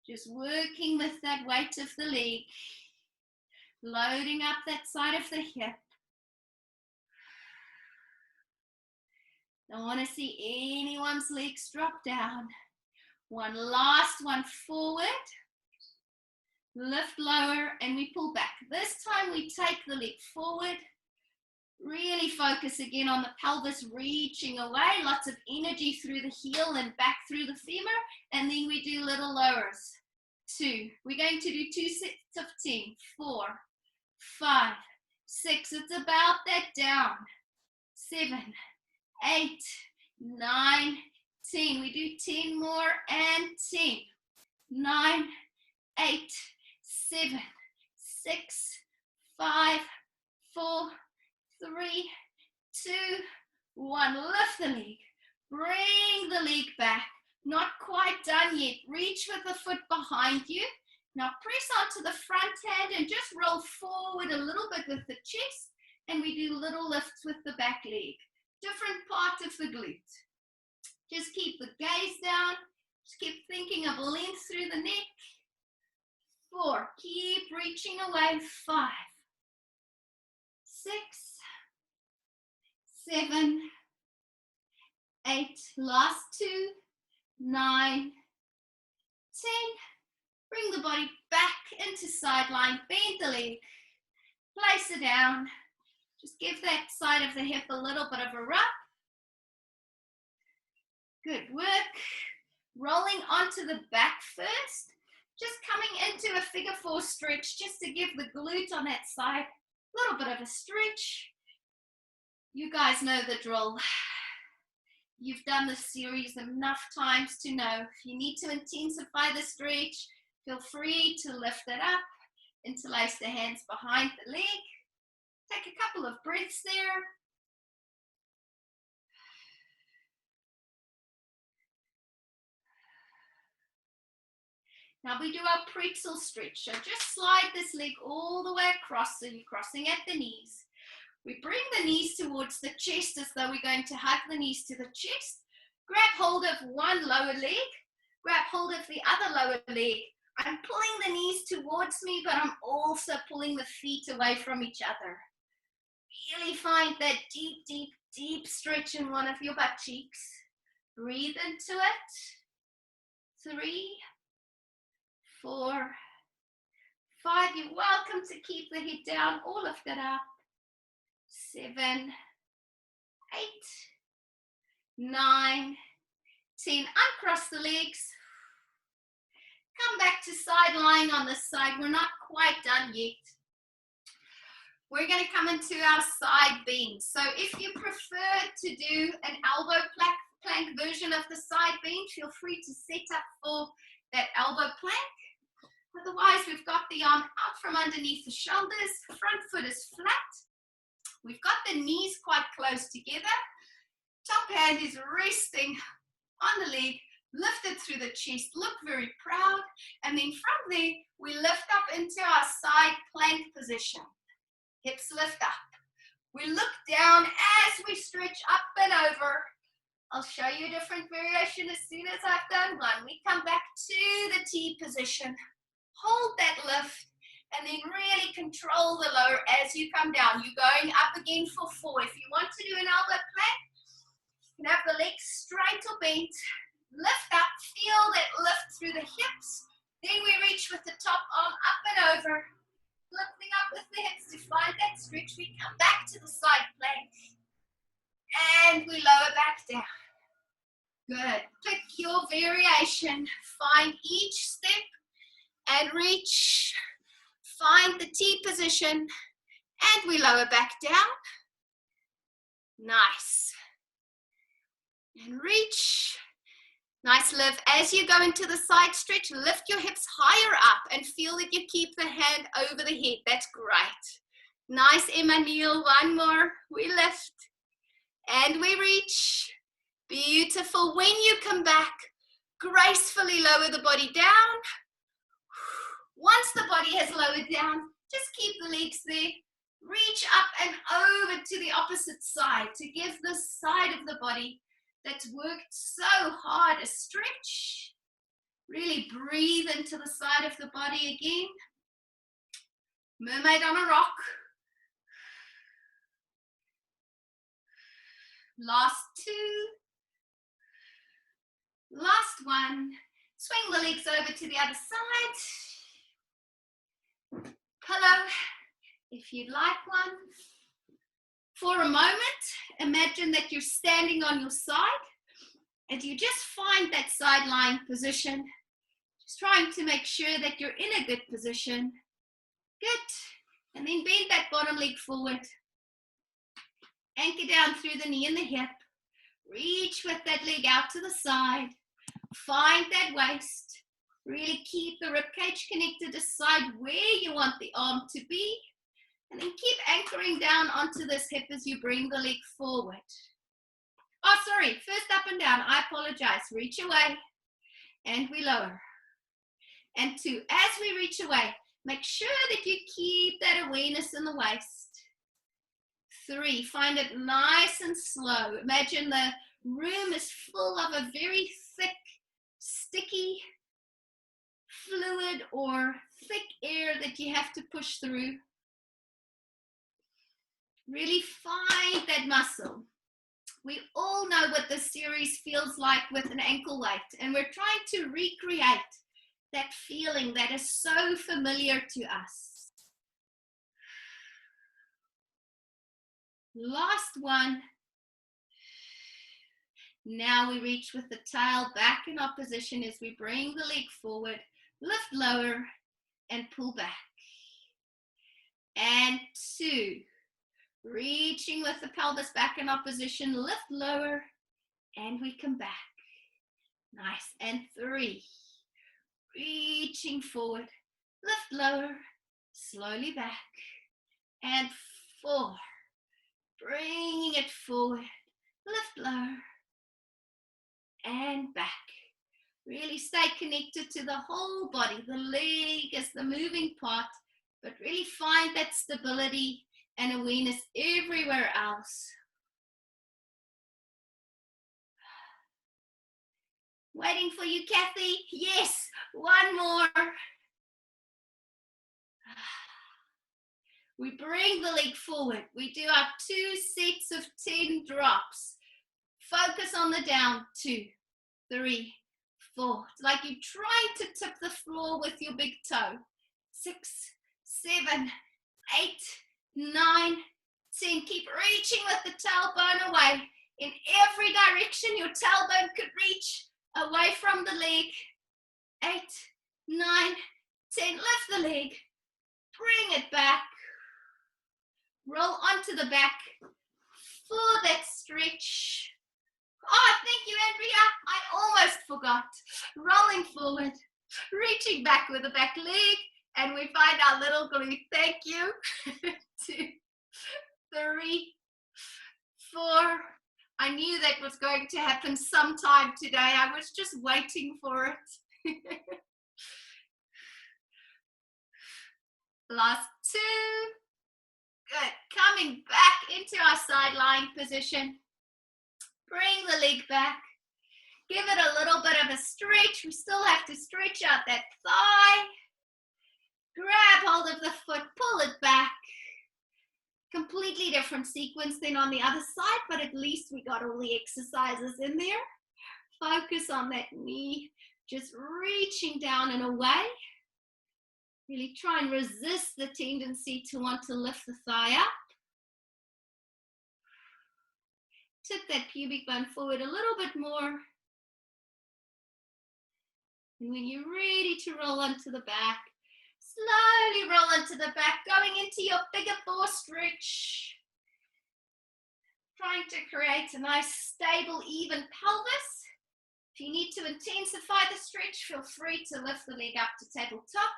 Speaker 1: Just working with that weight of the leg, loading up that side of the hip. Don't want to see anyone's legs drop down. One last one forward. Lift lower and we pull back. This time we take the leg forward. Really focus again on the pelvis reaching away. Lots of energy through the heel and back through the femur. And then we do little lowers. 2. We're going to do 2 sets of 10. 4, 5, 6. It's about that down. 7, 8, 9, 10. We do 10 more and 10. 9, 8, 7, 6, 5, 4, 3, 2, 1. Lift the leg. Bring the leg back. Not quite done yet. Reach with the foot behind you. Now press onto the front hand and just roll forward a little bit with the chest. And we do little lifts with the back leg. Different part of the glute. Just keep the gaze down. Just keep thinking of length through the neck. 4. Keep reaching away. 5, 6, 7, 8. Last 2. 9, 10. Bring the body back into sideline. Bend the leg. Place it down. Just give that side of the hip a little bit of a rub. Good work. Rolling onto the back first. Just coming into a figure 4 stretch just to give the glute on that side a little bit of a stretch. You guys know the drill. You've done this series enough times to know if you need to intensify the stretch, feel free to lift it up, interlace the hands behind the leg. Take a couple of breaths there. Now we do our pretzel stretch. So just slide this leg all the way across so you're crossing at the knees. We bring the knees towards the chest as though we're going to hug the knees to the chest. Grab hold of one lower leg. Grab hold of the other lower leg. I'm pulling the knees towards me, but I'm also pulling the feet away from each other. Really find that deep, deep, deep stretch in one of your butt cheeks. Breathe into it. 3, 4, 5. You're welcome to keep the head down or lift it up. 7, 8, 9, 10. Uncross the legs. Come back to side lying on this side. We're not quite done yet. We're going to come into our side bend. So if you prefer to do an elbow plank version of the side bend, feel free to set up for that elbow plank. Otherwise, we've got the arm out from underneath the shoulders. Front foot is flat. We've got the knees quite close together. Top hand is resting on the leg. Lift it through the chest. Look very proud. And then from there, we lift up into our side plank position. Hips lift up. We look down as we stretch up and over. I'll show you a different variation as soon as I've done one. We come back to the T position. Hold that lift. And then really control the lower as you come down. You're going up again for 4. If you want to do an elbow plank, you can have the legs straight or bent. Lift up, feel that lift through the hips. Then we reach with the top arm up and over. Lifting up with the hips to find that stretch. We come back to the side plank. And we lower back down. Good. Pick your variation. Find each step and reach. Find the T position, and we lower back down. Nice. And reach. Nice lift. As you go into the side stretch, lift your hips higher up and feel that you keep the hand over the head. That's great. Nice, Emmanuel. One more. We lift. And we reach. Beautiful. When you come back, gracefully lower the body down. Once the body has lowered down, just keep the legs there. Reach up and over to the opposite side to give the side of the body that's worked so hard a stretch. Really breathe into the side of the body again. Mermaid on a rock. Last 2. Last 1. Swing the legs over to the other side. Pillow, if you'd like one. For a moment, imagine that you're standing on your side and you just find that side lying position. Just trying to make sure that you're in a good position. Good. And then bend that bottom leg forward. Anchor down through the knee and the hip. Reach with that leg out to the side. Find that waist. Really keep the ribcage connected. Decide where you want the arm to be. And then keep anchoring down onto this hip as you bring the leg forward. Oh, sorry. First up and down. I apologize. Reach away. And we lower. And 2. As we reach away, make sure that you keep that awareness in the waist. 3. Find it nice and slow. Imagine the room is full of a very thick, sticky fluid or thick air that you have to push through. Really find that muscle. We all know what this series feels like with an ankle weight, and we're trying to recreate that feeling that is so familiar to us. Last one. Now we reach with the tail back in opposition as we bring the leg forward, lift lower, and pull back. And 2. Reaching with the pelvis back in opposition, lift lower, and we come back. Nice, and 3. Reaching forward, lift lower, slowly back, and 4. Bringing it forward, lift lower, and back. Really stay connected to the whole body. The leg is the moving part, but really find that stability and awareness everywhere else. Waiting for you, Kathy. Yes, one more. We bring the leg forward. We do our 2 sets of 10 drops. Focus on the down. 2, 3, 4. It's like you're trying to tip the floor with your big toe. 6, 7, 8, 9, 10. Keep reaching with the tailbone away. In every direction your tailbone could reach away from the leg. 8, 9, 10. Lift the leg. Bring it back. Roll onto the back for that stretch. Oh, thank you, Andrea. I almost forgot. Rolling forward, reaching back with the back leg, and we find our little glute. Thank you. 2, 3, 4. I knew that was going to happen sometime today. I was just waiting for it. Last 2. Good. Coming back into our side lying position. Bring the leg back. Give it a little bit of a stretch. We still have to stretch out that thigh. Grab hold of the foot, pull it back. Completely different sequence than on the other side, but at least we got all the exercises in there. Focus on that knee, just reaching down and away. Really try and resist the tendency to want to lift the thigh up. Tip that pubic bone forward a little bit more. And when you're ready to roll onto the back, slowly roll into the back, going into your bigger 4 stretch. Trying to create a nice, stable, even pelvis. If you need to intensify the stretch, feel free to lift the leg up to tabletop.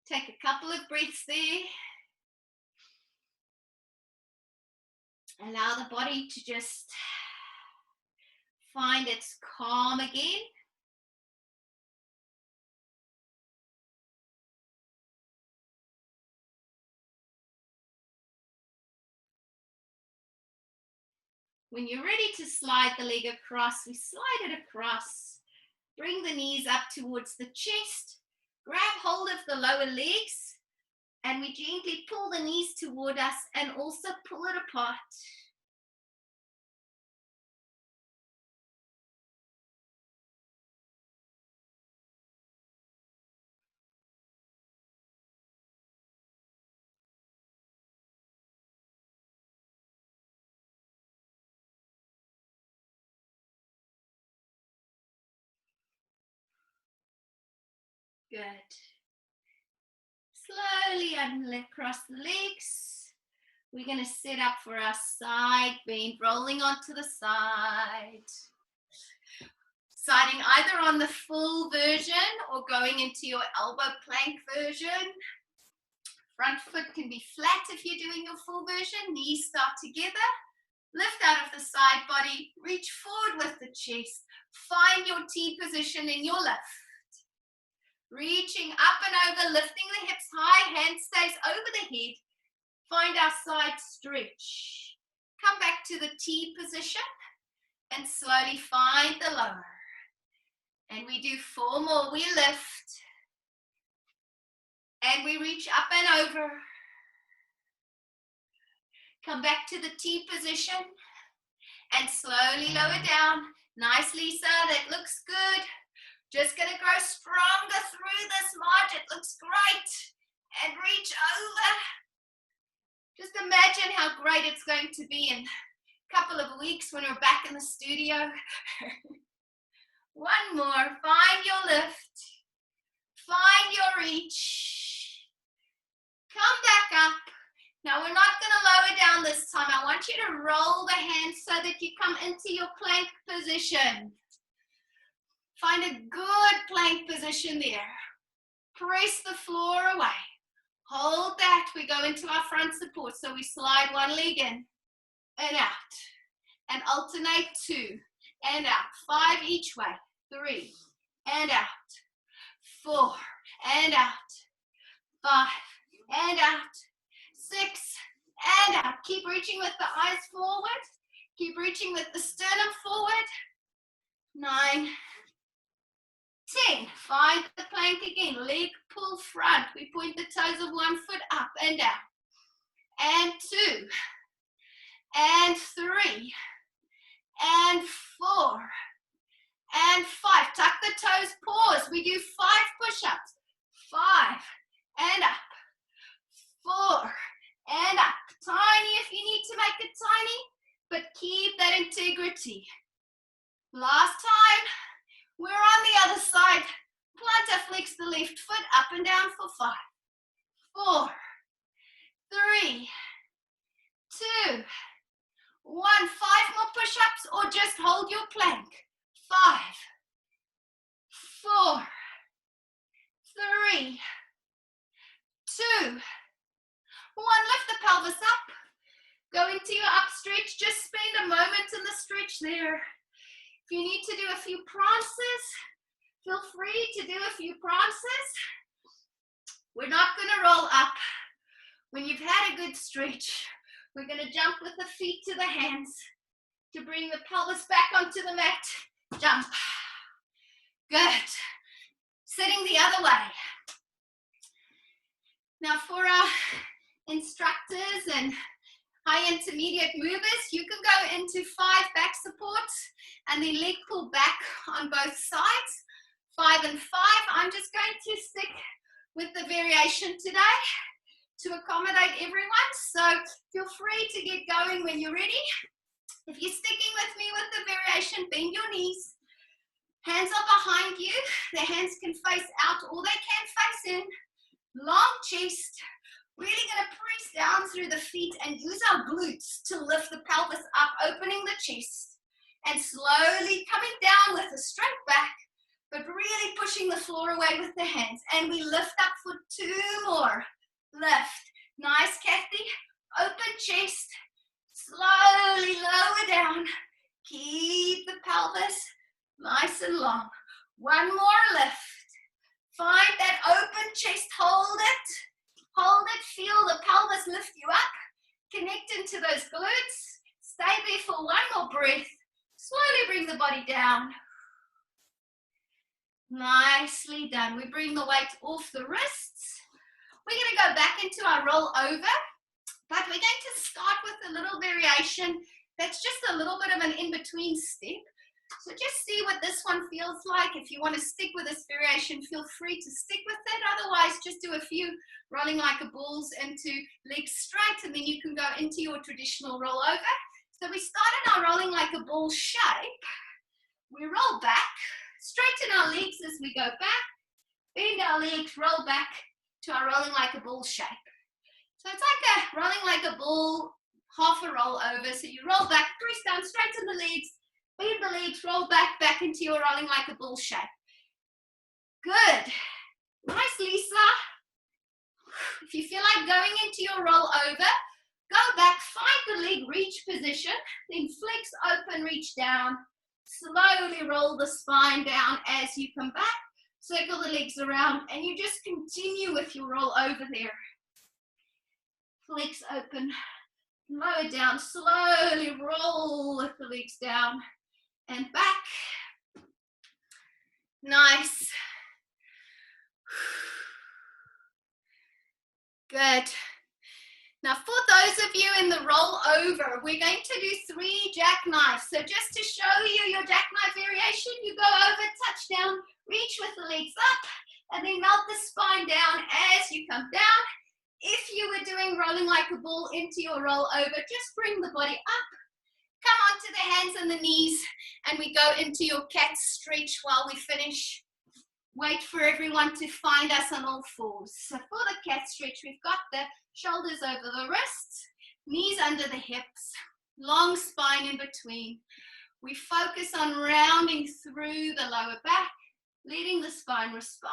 Speaker 1: Take a couple of breaths there. Allow the body to just find its calm again. When you're ready to slide the leg across, we slide it across. Bring the knees up towards the chest. Grab hold of the lower legs. And we gently pull the knees toward us and also pull it apart. Good. Slowly uncross the legs. We're going to set up for our side bend, rolling onto the side. Siding either on the full version or going into your elbow plank version. Front foot can be flat if you're doing your full version. Knees start together. Lift out of the side body. Reach forward with the chest. Find your T position in your lift. Reaching up and over, lifting the hips high, hand stays over the head. Find our side stretch. Come back to the T position and slowly find the lower. And we do 4 more. We lift. And we reach up and over. Come back to the T position and slowly lower down. Nice, Lisa. That looks good. Just going to grow stronger through this march. It looks great. And reach over. Just imagine how great it's going to be in a couple of weeks when we're back in the studio. One more. Find your lift. Find your reach. Come back up. Now we're not going to lower down this time. I want you to roll the hands so that you come into your plank position. Find a good plank position there. Press the floor away. Hold that. We go into our front support. So we slide one leg in and out. And alternate 2 and out. 5 each way. 3 and out. 4 and out. 5 and out. 6 and out. Keep reaching with the eyes forward. Keep reaching with the sternum forward. 9, 10. Find the plank again. Leg pull front. We point the toes of one foot up and down. And 2. And 3. And 4. And 5. Tuck the toes. Pause. We do 5 push-ups. 5. And up. 4. And up. Tiny if you need to make it tiny, but keep that integrity. Last time. We're on the other side. Plantar flex the left foot up and down for 5. 4. 3. 2. 1. 5 more push-ups or just hold your plank. 5. 4. 3. 2. 1. Lift the pelvis up. Go into your up stretch. Just spend a moment in the stretch there. If you need to do a few prances, feel free to do a few prances. We're not going to roll up. When you've had a good stretch, we're going to jump with the feet to the hands to bring the pelvis back onto the mat. Jump. Good. Sitting the other way. Now for our instructors and high intermediate movers, you can go into 5 back supports and then leg pull back on both sides. 5 and 5. I'm just going to stick with the variation today to accommodate everyone. So feel free to get going when you're ready. If you're sticking with me with the variation, bend your knees. Hands are behind you. The hands can face out or they can face in. Long chest. Really going to press down through the feet and use our glutes to lift the pelvis up, opening the chest and slowly coming down with a straight back, but really pushing the floor away with the hands. And we lift up for 2 more. Lift. Nice, Kathy. Open chest. Slowly lower down. Keep the pelvis nice and long. 1 more lift. Find that open chest. Hold it. Hold it, feel the pelvis lift you up. Connect into those glutes. Stay there for 1 more breath. Slowly bring the body down. Nicely done. We bring the weight off the wrists. We're going to go back into our roll over, but we're going to start with a little variation that's just a little bit of an in-between step. So just see what this one feels like. If you want to stick with this variation, feel free to stick with it. Otherwise, just do a few rolling like a bulls into legs straight, and then you can go into your traditional roll over. So we start in our rolling like a bull shape. We roll back, straighten our legs as we go back, bend our legs, roll back to our rolling like a bull shape. So it's like a rolling like a bull, half a roll over. So you roll back, press down, straighten the legs, bend the legs, roll back into your rolling like a bull shape. Good. Nice, Lisa. If you feel like going into your roll over, go back, find the leg reach position, then flex open, reach down. Slowly roll the spine down as you come back. Circle the legs around, and you just continue with your roll over there. Flex open, lower down, slowly roll with the legs down. And back. Nice. Good. Now for those of you in the roll over, we're going to do 3 jackknives. So just to show you your jackknife variation, you go over, touch down, reach with the legs up, and then melt the spine down as you come down. If you were doing rolling like a bull into your roll over, just bring the body up. Come onto the hands and the knees, and we go into your cat stretch while we finish wait for everyone to find us on all fours. So for the cat stretch, we've got the shoulders over the wrists, knees under the hips, long spine in between. We focus on rounding through the lower back, letting the spine respond.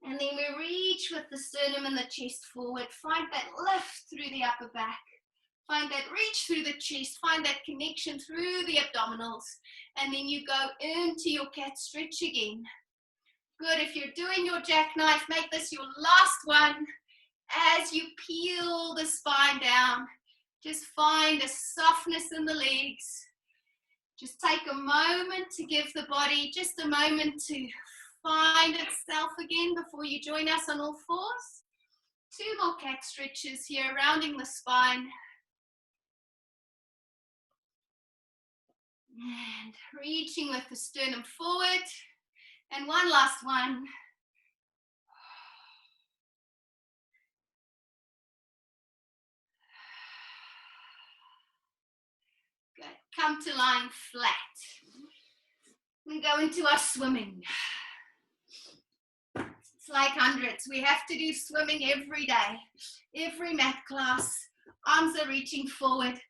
Speaker 1: And then we reach with the sternum and the chest forward. Find that lift through the upper back. Find that reach through the chest. Find that connection through the abdominals. And then you go into your cat stretch again. Good. If you're doing your jackknife, make this your last one. As you peel the spine down, just find a softness in the legs. Just take a moment to give the body just a moment to find itself again before you join us on all fours. 2 more cat stretches here, rounding the spine. And reaching with the sternum forward. And one last one. Good. Come to lying flat. We go into our swimming. It's like hundreds. We have to do swimming every day, every mat class. Arms are reaching forward.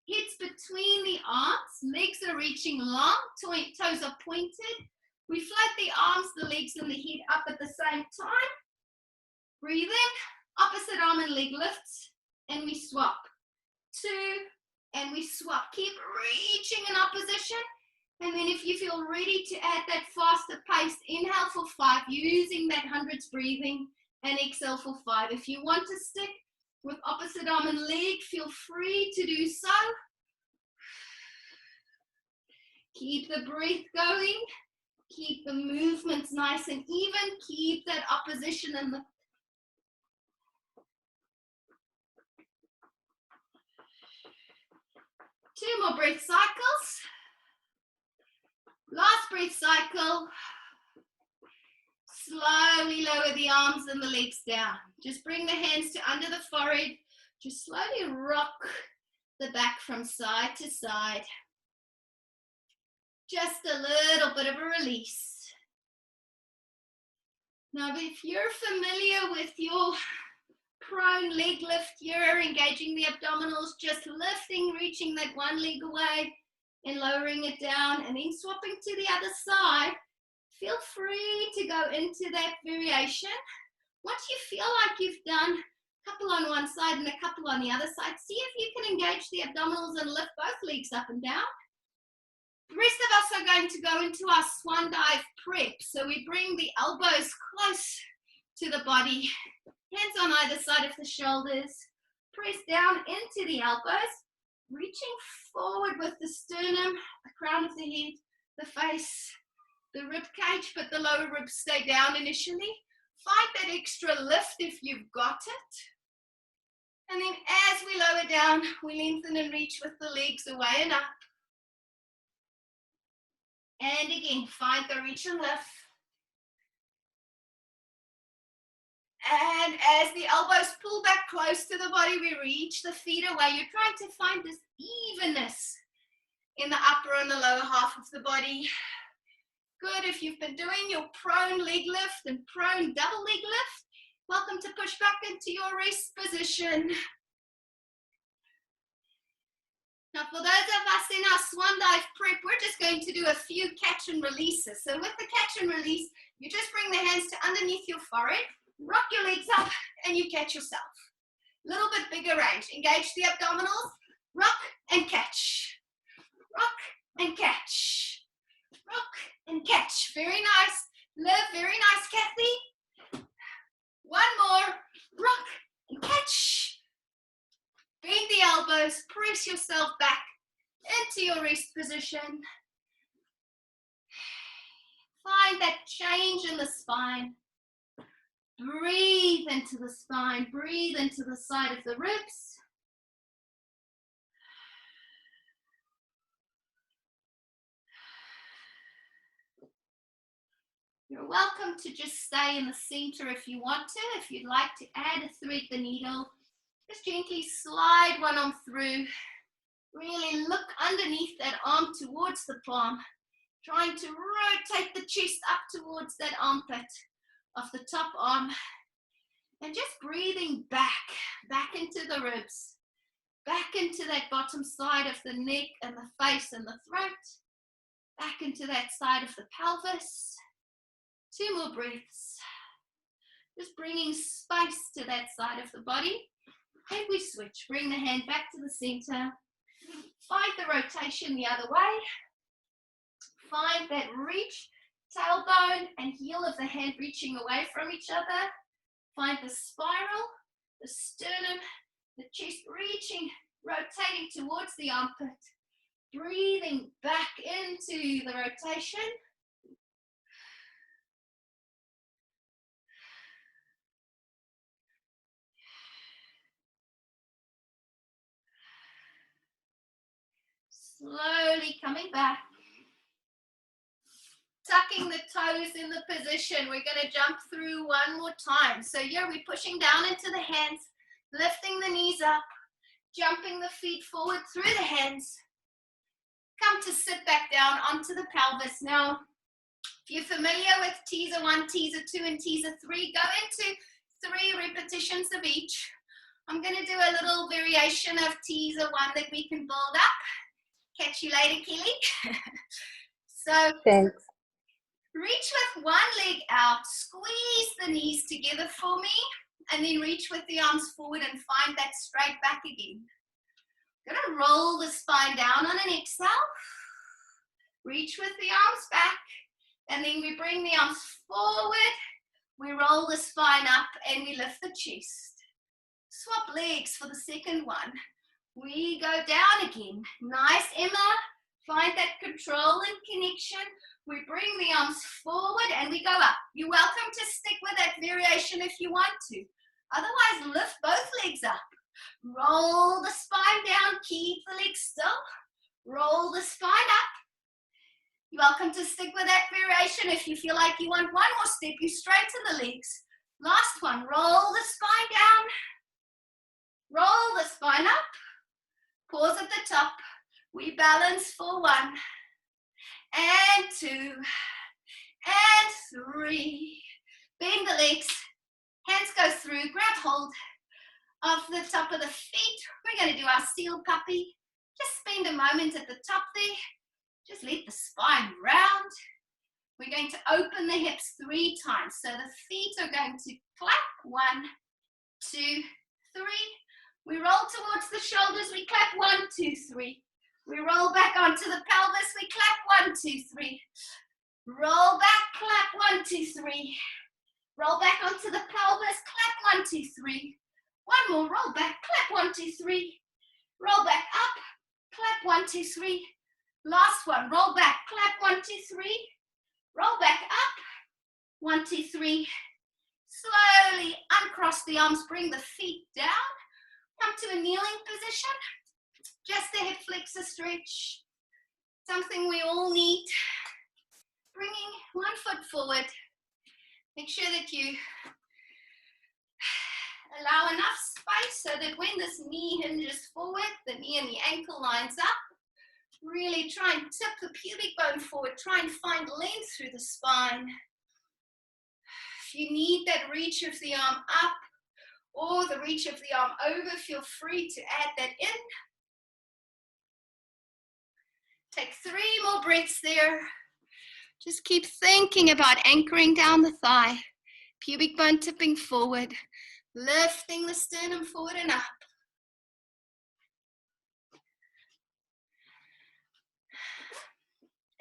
Speaker 1: Hips between the arms, legs are reaching long, toes are pointed. We float the arms, the legs, and the head up at the same time. Breathe in, opposite arm and leg lifts, and we swap. 2, and we swap. Keep reaching in opposition. And then if you feel ready to add that faster pace, inhale for 5, using that hundreds breathing, and exhale for 5. If you want to stick with opposite arm and leg, feel free to do so. Keep the breath going. Keep the movements nice and even. Keep that opposition in the... Two more breath cycles. Last breath cycle. Slowly lower the arms and the legs down. Just bring the hands to under the forehead. Just slowly rock the back from side to side. Just a little bit of a release. Now, if you're familiar with your prone leg lift here, engaging the abdominals, just lifting, reaching that one leg away and lowering it down, and then swapping to the other side. Feel free to go into that variation. Once you feel like you've done a couple on one side and a couple on the other side, see if you can engage the abdominals and lift both legs up and down. The rest of us are going to go into our swan dive prep. So we bring the elbows close to the body, hands on either side of the shoulders, press down into the elbows, reaching forward with the sternum, the crown of the head, the face, the rib cage, but the lower ribs stay down initially. Find that extra lift if you've got it. And then as we lower down, we lengthen and reach with the legs away and up. And again, find the reach and lift. And as the elbows pull back close to the body, we reach the feet away. You're trying to find this evenness in the upper and the lower half of the body. Good. If you've been doing your prone leg lift and prone double leg lift, welcome to push back into your rest position. Now, for those of us in our swan dive prep, we're just going to do a few catch and releases. So with the catch and release, you just bring the hands to underneath your forehead, rock your legs up, and you catch yourself. A little bit bigger range. Engage the abdominals, rock and catch. Rock and catch. Rock and catch. Very nice. Liv, very nice, Kathy. One more. Rock and catch. Bend the elbows. Press yourself back into your rest position. Find that change in the spine. Breathe into the spine. Breathe into the side of the ribs. You're welcome to just stay in the center if you want to. If you'd like to add a thread the needle, just gently slide one arm through. Really look underneath that arm towards the palm. Trying to rotate the chest up towards that armpit of the top arm. And just breathing back into the ribs, back into that bottom side of the neck and the face and the throat, back into that side of the pelvis. 2 more breaths. Just bringing space to that side of the body. And we switch. Bring the hand back to the center. Find the rotation the other way. Find that reach, tailbone and heel of the hand reaching away from each other. Find the spiral, the sternum, the chest reaching, rotating towards the armpit. Breathing back into the rotation. Slowly coming back. Tucking the toes in the position. We're going to jump through one more time. So here we're pushing down into the hands, lifting the knees up, jumping the feet forward through the hands. Come to sit back down onto the pelvis. Now, if you're familiar with teaser 1, teaser 2, and teaser 3, go into 3 repetitions of each. I'm going to do a little variation of teaser 1 that we can build up. Catch you later, Kelly. So,
Speaker 3: thanks.
Speaker 1: Reach with one leg out, squeeze the knees together for me, and then reach with the arms forward and find that straight back again. I'm going to roll the spine down on an exhale. Reach with the arms back, and then we bring the arms forward. We roll the spine up, and we lift the chest. Swap legs for the second one. We go down again. Nice, Emma. Find that control and connection. We bring the arms forward and we go up. You're welcome to stick with that variation if you want to. Otherwise, lift both legs up. Roll the spine down. Keep the legs still. Roll the spine up. You're welcome to stick with that variation. If you feel like you want one more step, you straighten the legs. Last one. Roll the spine down. Roll the spine up. Pause at the top. We balance for 1, and 2, and 3. Bend the legs. Hands go through. Grab hold of the top of the feet. We're going to do our seal puppy. Just spend a moment at the top there. Just let the spine round. We're going to open the hips 3 times. So the feet are going to clap. 1, 2, 3. We roll towards the shoulders. We clap. 1, 2, 3. We roll back onto the pelvis. We clap. 1, 2, 3. Roll back. Clap. 1, 2, 3. Roll back onto the pelvis. Clap. 1, 2, 3. One more. Roll back. Clap. 1, 2, 3. Roll back up. Clap. 1, 2, 3. Last one. Roll back. Clap. 1, 2, 3. Roll back up. 1, 2, 3. Slowly uncross the arms. Bring the feet down. Come to a kneeling position. Just a hip flexor stretch. Something we all need. Bringing one foot forward. Make sure that you allow enough space so that when this knee hinges forward, the knee and the ankle lines up. Really try and tip the pubic bone forward. Try and find length through the spine. If you need that reach of the arm up or the reach of the arm over, feel free to add that in. Take 3 more breaths there. Just keep thinking about anchoring down the thigh. Pubic bone tipping forward. Lifting the sternum forward and up.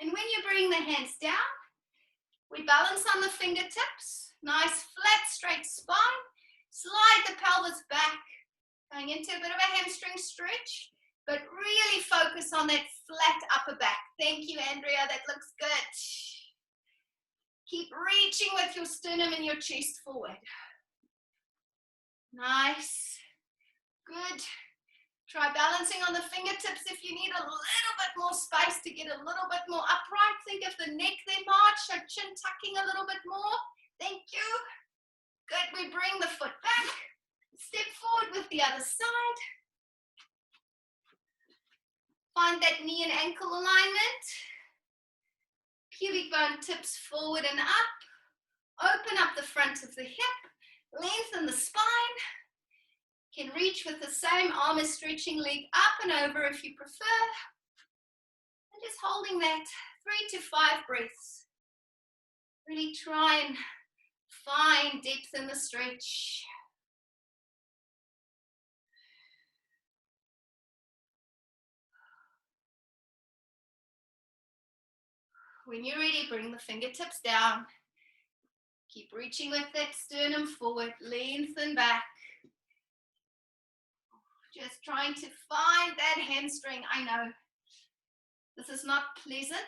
Speaker 1: And when you bring the hands down, we balance on the fingertips. Nice flat, straight spine. Slide the pelvis back. Going into a bit of a hamstring stretch. But really focus on that flat upper back. Thank you, Andrea. That looks good. Keep reaching with your sternum and your chest forward. Nice. Good. Try balancing on the fingertips if you need a little bit more space to get a little bit more upright. Think of the neck there, March. So chin tucking a little bit more. Thank you. Good. We bring the foot back. Step forward with the other side. Find that knee and ankle alignment. Pubic bone tips forward and up. Open up the front of the hip. Lengthen the spine. Can reach with the same arm as stretching, leg up and over if you prefer. And just holding that 3 to 5 breaths. Really try and find depth in the stretch. When you're ready, bring the fingertips down. Keep reaching with that sternum forward, lengthen back. Just trying to find that hamstring. I know this is not pleasant.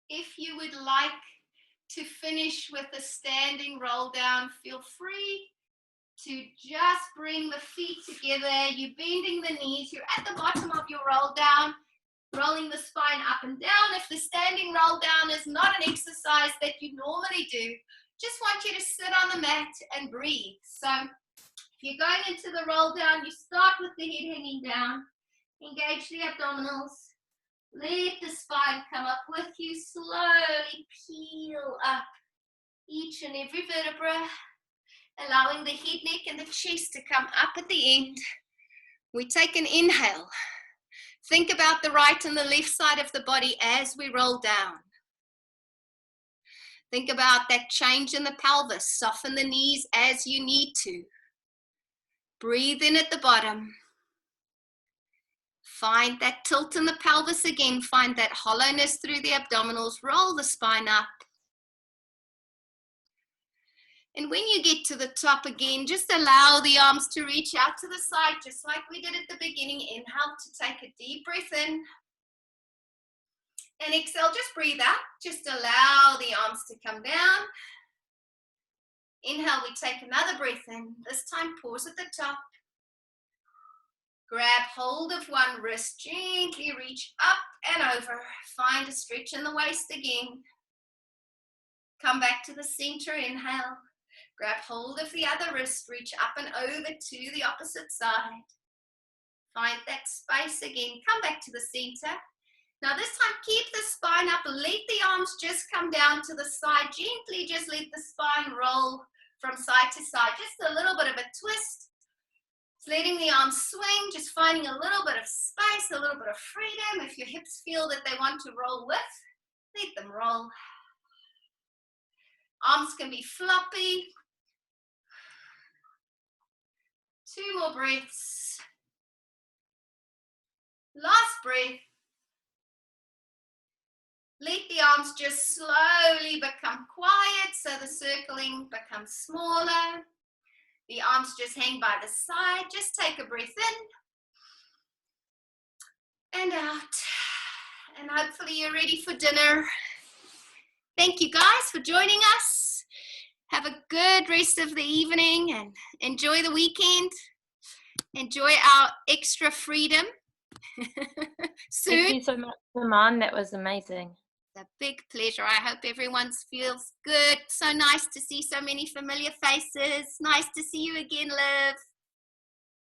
Speaker 1: If you would like to finish with a standing roll down, feel free to just bring the feet together. You're bending the knees. You're at the bottom of your roll down, rolling the spine up and down. If the standing roll down is not an exercise that you normally do, just want you to sit on the mat and breathe. So if you're going into the roll down, you start with the head hanging down. Engage the abdominals. Let the spine come up with you. Slowly peel up each and every vertebra, allowing the head, neck, and the chest to come up at the end. We take an inhale. Think about the right and the left side of the body as we roll down. Think about that change in the pelvis. Soften the knees as you need to. Breathe in at the bottom. Find that tilt in the pelvis again. Find that hollowness through the abdominals. Roll the spine up. And when you get to the top again, just allow the arms to reach out to the side, just like we did at the beginning. Inhale to take a deep breath in. And exhale, just breathe out. Just allow the arms to come down. Inhale, we take another breath in. This time, pause at the top. Grab hold of one wrist, gently reach up and over. Find a stretch in the waist again. Come back to the center, inhale. Grab hold of the other wrist, reach up and over to the opposite side. Find that space again. Come back to the center. Now this time, keep the spine up. Let the arms just come down to the side. Gently just let the spine roll from side to side. Just a little bit of a twist. It's letting the arms swing, just finding a little bit of space, a little bit of freedom. If your hips feel that they want to roll with, let them roll. Arms can be floppy. 2 more breaths. Last breath. Let the arms just slowly become quiet so the circling becomes smaller. The arms just hang by the side. Just take a breath in and out. And hopefully you're ready for dinner. Thank you guys for joining us. Have a good rest of the evening and enjoy the weekend. Enjoy our extra freedom. Soon.
Speaker 3: Thank you so much, Simone. That was amazing.
Speaker 1: It's a big pleasure. I hope everyone feels good. So nice to see so many familiar faces. Nice to see you again, Liv.